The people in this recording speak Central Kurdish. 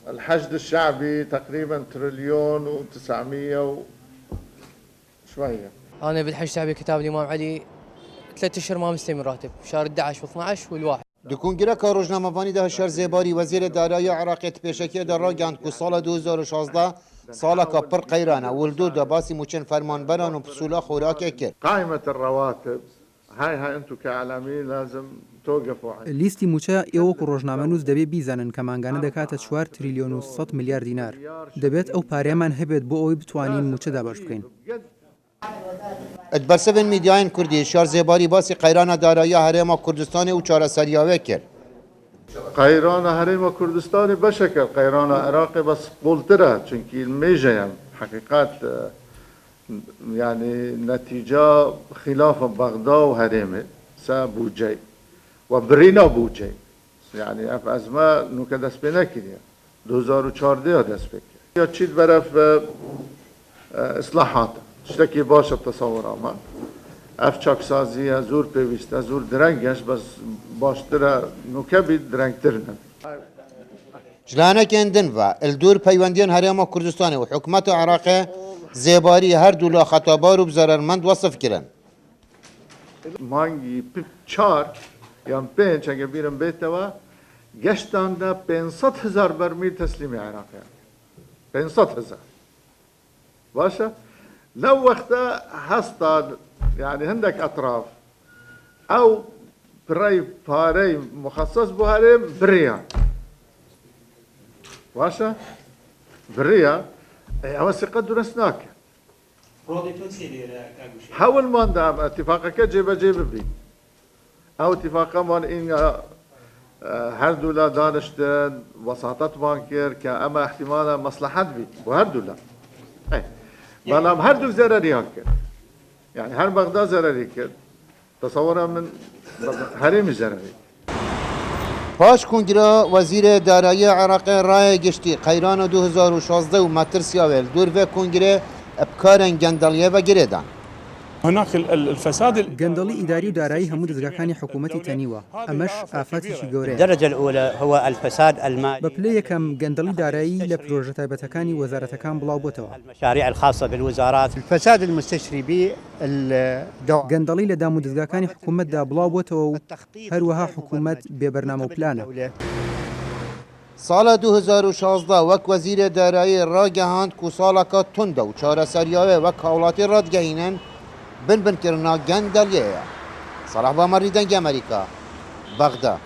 الحشد الشعبي تقريبا تريليون و900 وشوية. أنا بالحشد الشعبي كتاب الإمام علي 3 أشهر ما مستلم راتب، شهر 11 و12 والواحد. دکونگره که روزنامه‌وانی ده شهر زیباری وزیر دارایی عراق پیشکی در را گند که سال 2016 سال که پر قیرانه ولدو دباسی موچن فرمانبران و پسولا خوراک کرد. قائمة الرواتب هاي انتو كاعلاميين لازم توقفوا عليها. لیستی موچە ئێوە و ڕۆژنامەنووس دەبێت بیزانن کە مانگانە دەکاتە 4 تریلیۆن و 100 میلیارد دینار. دەبێت ئەو پارەیەمان هەبێت بۆ ئەوەی بتوانین موچە دابش بکەین. ادبرسبن میدیاین کردی شهر زیباری باسی قیران دارایی حرم کردستان و چارەسەریاوی کرد. قيران هرم كردستان بشكل قيران عراقي بس قلترها چونكي الميجا حقيقات يعني نتيجة خلاف بغداد وهرمه سابوجي وبرينا بوجي يعني اف ازمه نوكا دست بنا كده 2014 دست بكر يا تشيد برف اصلاحات اشتكي باش التصور اما اف چاك سازي زور بيويست زور درنگش بس باشتر نوكا بيد درنگترنا جلانه کندن و الدور پیوندیان حرم کردستان و حکومت عراق زیباری هر دولا خطابار و بزررمند وصف کردن. مانگی چار یا پنج اگه بیرم بیتوا گشتان دا 500,000 برمیل تسلیم عراقی 500,000 باشه لو وقتا هستا يعني هندك اطراف او براي باري مخصص بهارم بريا باشا بريا اما سقد درسناك حاول ما ندعم اتفاقك جيب بي او اتفاقا من ان هر دولا دانشتن وساطات بانكير كاما احتمالا مصلحات بي وهر دولا بلام هر دو زرري هكر يعني هر بغداد زرري كر تصورها من حريم زرري. پاش کنگره وزیر دارایی عراق رای گشتی قیران 2016 و مترسیاول دور و کنگره ابکارن گندلیه و گریدان. هناك الفساد گەندەڵی ئیداری و دارایی هەموو دەستگاکانی حکوومەتی تەنیوە ئەمەش ئافاتێکی گەورەیە. الدرجة الأولى هو الفساد المالي. بە پلەی یەکەم گەندەڵی دارایی لە پرۆژە تایبەتەکانی وەزارەتەکان بڵاو بۆتەوە. المشاريع الخاصة بالوزارات. الفساد المستشري بالدواء. گەندەڵی لە دام و دەستگاکانی حکوومەتدا بڵاو بۆتەوە و هەروەها حکوومەت بێبەرنامە و پلانە. سال 2016 وک وزیر دارایی را گهاند که سالکا تند و چارەسەریاوی وک هاوڵاتی ڕادگەهێنن بن کرنا گندلیه. صلاح بامری دنگ امریکا بغداد.